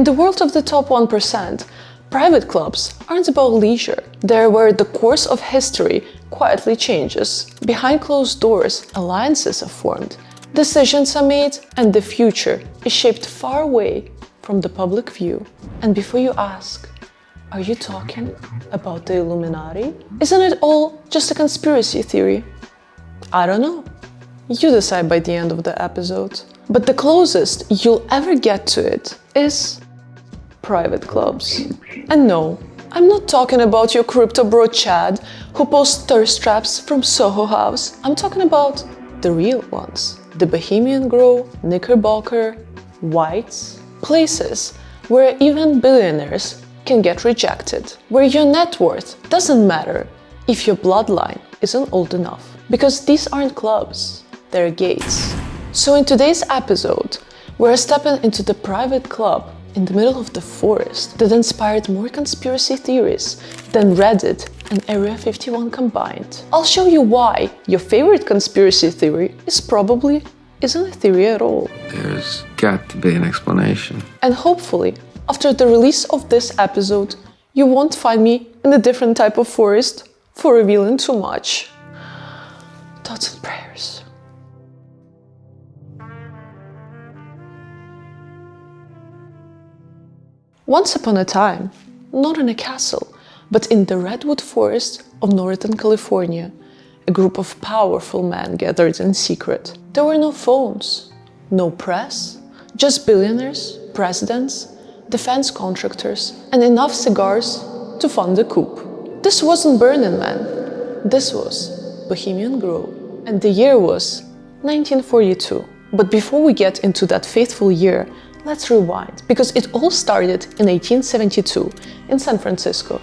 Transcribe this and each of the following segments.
In the world of the top 1%, private clubs aren't about leisure. They're where the course of history quietly changes. Behind closed doors, alliances are formed, decisions are made, and the future is shaped far away from the public view. And before you ask, are you talking about the Illuminati? Isn't it all just a conspiracy theory? I don't know. You decide by the end of the episode. But the closest you'll ever get to it is private clubs. And no, I'm not talking about your crypto bro Chad who posts thirst traps from Soho House. I'm talking about the real ones. The Bohemian Grove, Knickerbocker, Whites. Places where even billionaires can get rejected. Where your net worth doesn't matter if your bloodline isn't old enough. Because these aren't clubs, they're gates. So in today's episode, we're stepping into the private club in the middle of the forest that inspired more conspiracy theories than Reddit and Area 51 combined. I'll show you why your favorite conspiracy theory probably isn't a theory at all. There's got to be an explanation. And hopefully, after the release of this episode, you won't find me in a different type of forest for revealing too much. Thoughts and prayers. Once upon a time, not in a castle, but in the redwood forest of Northern California, a group of powerful men gathered in secret. There were no phones, no press, just billionaires, presidents, defense contractors, and enough cigars to fund a coup. This wasn't Burning Man, this was Bohemian Grove, and the year was 1942. But before we get into that fateful year, let's rewind, because it all started in 1872 in San Francisco.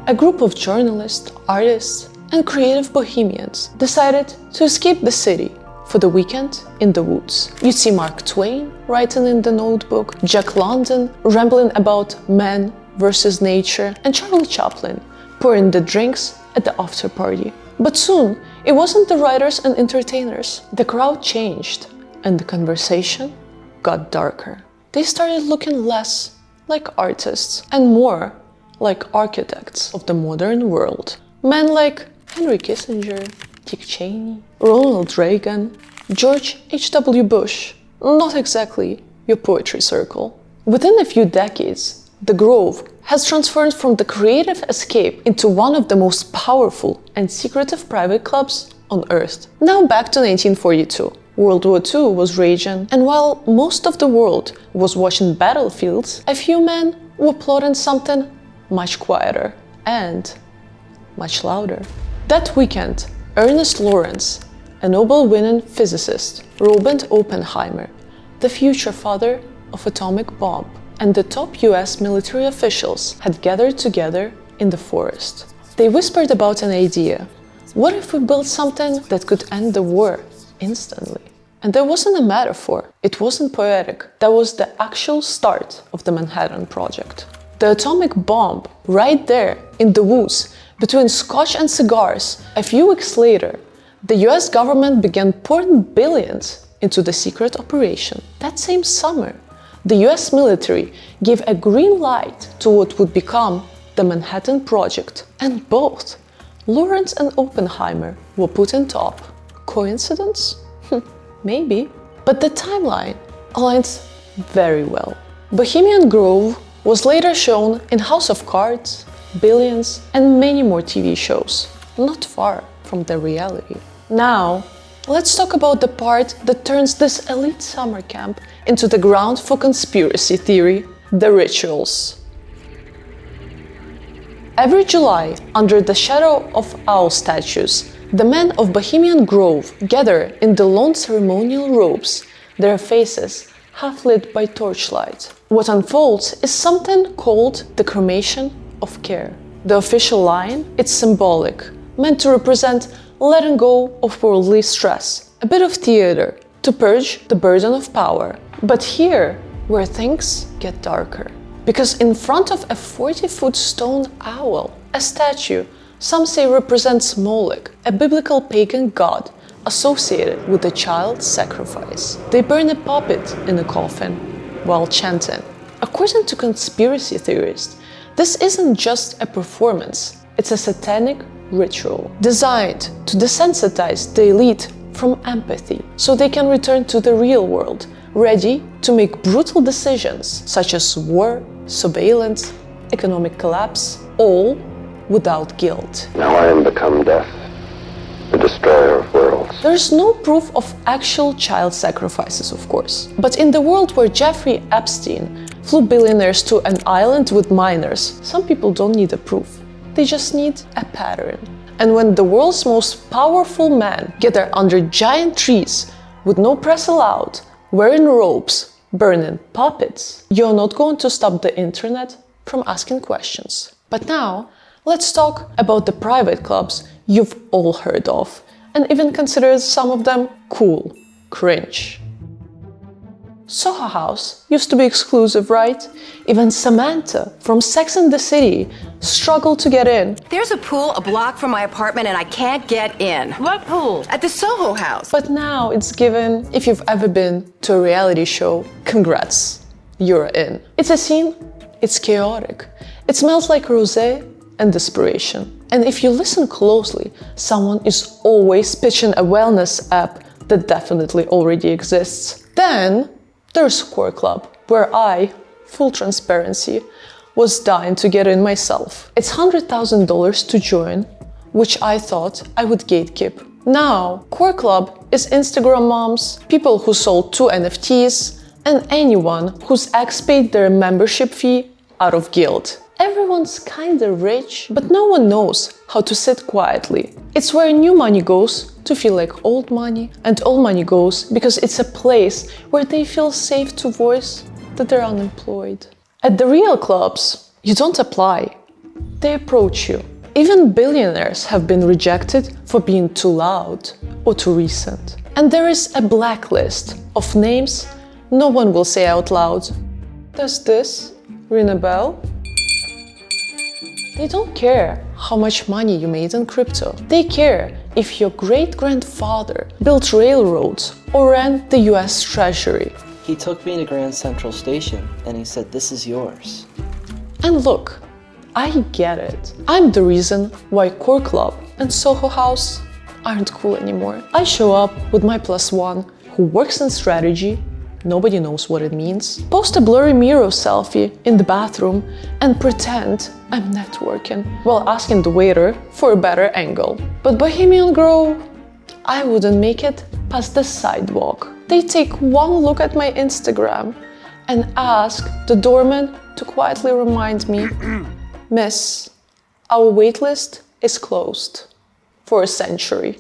A group of journalists, artists, and creative bohemians decided to escape the city for the weekend in the woods. You'd see Mark Twain writing in the notebook, Jack London rambling about man versus nature, and Charlie Chaplin pouring the drinks at the after party. But soon, it wasn't the writers and entertainers. The crowd changed, and the conversation got darker. They started looking less like artists and more like architects of the modern world. Men like Henry Kissinger, Dick Cheney, Ronald Reagan, George H.W. Bush. Not exactly your poetry circle. Within a few decades, the Grove has transformed from the creative escape into one of the most powerful and secretive private clubs on Earth. Now back to 1942. World War II was raging, and while most of the world was watching battlefields, a few men were plotting something much quieter and much louder. That weekend, Ernest Lawrence, a Nobel-winning physicist, Robert Oppenheimer, the future father of atomic bomb, and the top US military officials had gathered together in the forest. They whispered about an idea. What if we built something that could end the war instantly? And that wasn't a metaphor, it wasn't poetic, that was the actual start of the Manhattan Project. The atomic bomb, right there in the woods, between scotch and cigars. A few weeks later, the US government began pouring billions into the secret operation. That same summer, the US military gave a green light to what would become the Manhattan Project, and both Lawrence and Oppenheimer were put in top. Coincidence? Maybe. But the timeline aligns very well. Bohemian Grove was later shown in House of Cards, Billions, and many more TV shows, not far from the reality. Now, let's talk about the part that turns this elite summer camp into the ground for conspiracy theory, the rituals. Every July, under the shadow of owl statues, the men of Bohemian Grove gather in the long ceremonial robes, their faces half lit by torchlight. What unfolds is something called the cremation of care. The official line, it's symbolic, meant to represent letting go of worldly stress, a bit of theater, to purge the burden of power. But here, where things get darker. Because in front of a 40-foot stone owl, a statue, some say represents Moloch, a biblical pagan god associated with the child sacrifice. They burn a puppet in a coffin, while chanting. According to conspiracy theorists, this isn't just a performance, it's a satanic ritual designed to desensitize the elite from empathy so they can return to the real world, ready to make brutal decisions such as war, surveillance, economic collapse, all without guilt. Now I am become death, the destroyer of worlds. There's no proof of actual child sacrifices, of course. But in the world where Jeffrey Epstein flew billionaires to an island with minors, some people don't need a proof. They just need a pattern. And when the world's most powerful men gather under giant trees with no press allowed, wearing robes, burning puppets, you're not going to stop the internet from asking questions. But now, let's talk about the private clubs you've all heard of, and even consider some of them cool, cringe. Soho House used to be exclusive, right? Even Samantha from Sex and the City struggled to get in. There's a pool a block from my apartment and I can't get in. What pool? At the Soho House. But now it's given, if you've ever been to a reality show, congrats, you're in. It's a scene, it's chaotic. It smells like rosé and desperation. And if you listen closely, someone is always pitching a wellness app that definitely already exists. Then there's Core Club, where I, full transparency, was dying to get in myself. It's $100,000 to join, which I thought I would gatekeep. Now, Core Club is Instagram moms, people who sold 2 NFTs, and anyone whose ex paid their membership fee out of guilt. Everyone's kinda rich, but no one knows how to sit quietly. It's where new money goes to feel like old money, and old money goes because it's a place where they feel safe to voice that they're unemployed. At the real clubs, you don't apply, they approach you. Even billionaires have been rejected for being too loud or too recent. And there is a blacklist of names no one will say out loud. Does this ring a bell? They don't care how much money you made in crypto. They care if your great-grandfather built railroads or ran the US Treasury. He took me to Grand Central Station and he said, "This is yours." And look, I get it. I'm the reason why Core Club and Soho House aren't cool anymore. I show up with my +1 who works in strategy, nobody knows what it means, post a blurry mirror selfie in the bathroom and pretend I'm networking while asking the waiter for a better angle. But Bohemian Grove, I wouldn't make it past the sidewalk. They take one look at my Instagram and ask the doorman to quietly remind me, "Miss, our waitlist is closed for a century."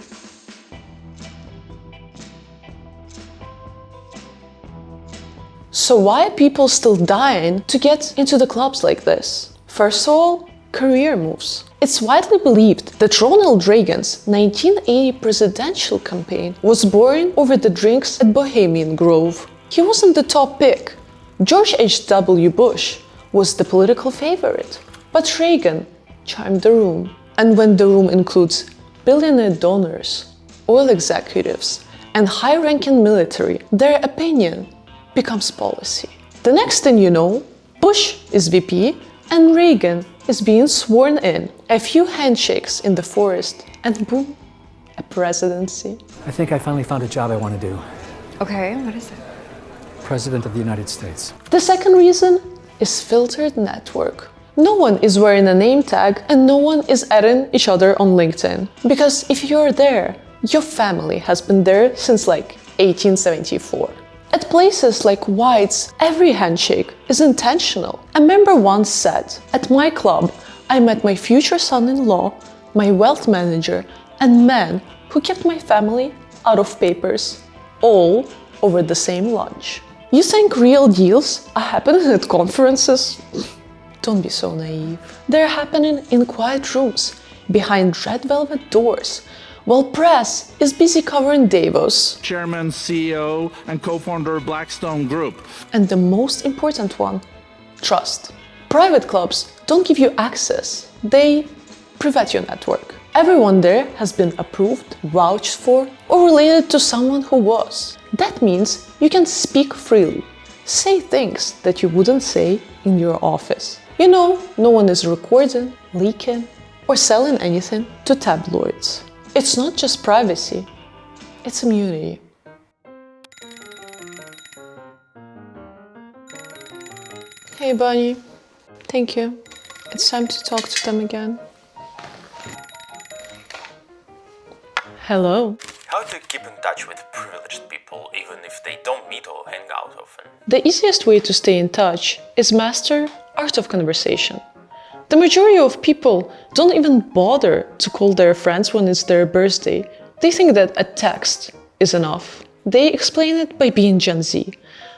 So why are people still dying to get into the clubs like this? First of all, career moves. It's widely believed that Ronald Reagan's 1980 presidential campaign was born over the drinks at Bohemian Grove. He wasn't the top pick. George H.W. Bush was the political favorite. But Reagan charmed the room. And when the room includes billionaire donors, oil executives, and high-ranking military, their opinion becomes policy. The next thing you know, Bush is VP and Reagan is being sworn in. A few handshakes in the forest and boom, a presidency. I think I finally found a job I want to do. Okay, what is it? President of the United States. The second reason is filtered network. No one is wearing a name tag and no one is adding each other on LinkedIn. Because if you're there, your family has been there since like 1874. At places like White's, every handshake is intentional. A member once said, "At my club, I met my future son-in-law, my wealth manager, and men who kept my family out of papers, all over the same lunch." You think real deals are happening at conferences? Don't be so naive. They're happening in quiet rooms, behind red velvet doors, while press is busy covering Davos. Chairman, CEO, and co-founder of Blackstone Group. And the most important one, trust. Private clubs don't give you access, they private your network. Everyone there has been approved, vouched for, or related to someone who was. That means you can speak freely, Say things that you wouldn't say in your office. You know, no one is recording, leaking, or selling anything to tabloids. It's not just privacy, it's immunity. Hey, Bunny. Thank you. It's time to talk to them again. Hello. How do you keep in touch with privileged people even if they don't meet or hang out often? The easiest way to stay in touch is master art of conversation. The majority of people don't even bother to call their friends when it's their birthday. They think that a text is enough. They explain it by being Gen Z.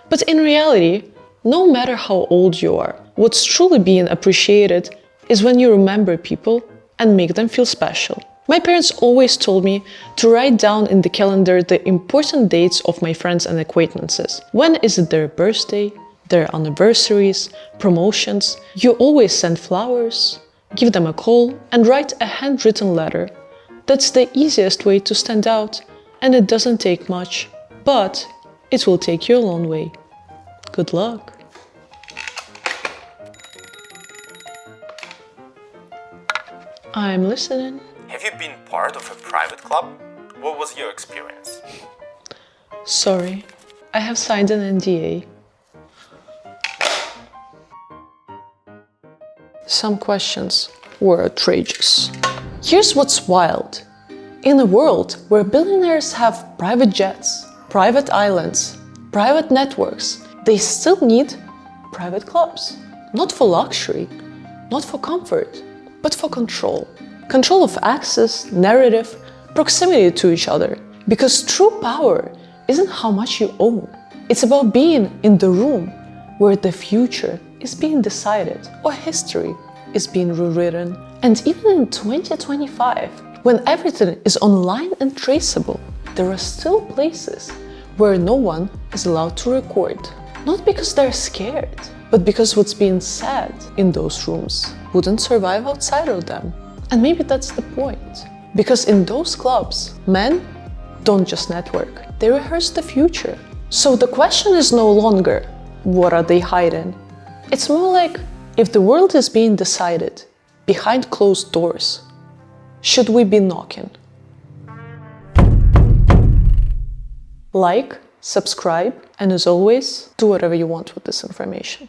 But in reality, no matter how old you are, what's truly being appreciated is when you remember people and make them feel special. My parents always told me to write down in the calendar the important dates of my friends and acquaintances. When is it their birthday, their anniversaries, promotions? You always send flowers, give them a call, and write a handwritten letter. That's the easiest way to stand out, and it doesn't take much, but it will take you a long way. Good luck. I'm listening. Have you been part of a private club? What was your experience? Sorry, I have signed an NDA. Some questions were outrageous. Here's what's wild. In a world where billionaires have private jets, private islands, private networks, they still need private clubs. Not for luxury, not for comfort, but for control. Control of access, narrative, proximity to each other. Because true power isn't how much you own. It's about being in the room where the future is being decided or history is being rewritten. And even in 2025, when everything is online and traceable, there are still places where no one is allowed to record. Not because they're scared, but because what's being said in those rooms wouldn't survive outside of them. And maybe that's the point. Because in those clubs, men don't just network, they rehearse the future. So the question is no longer, what are they hiding? It's more like, if the world is being decided behind closed doors, should we be knocking? Like, subscribe, and as always, do whatever you want with this information.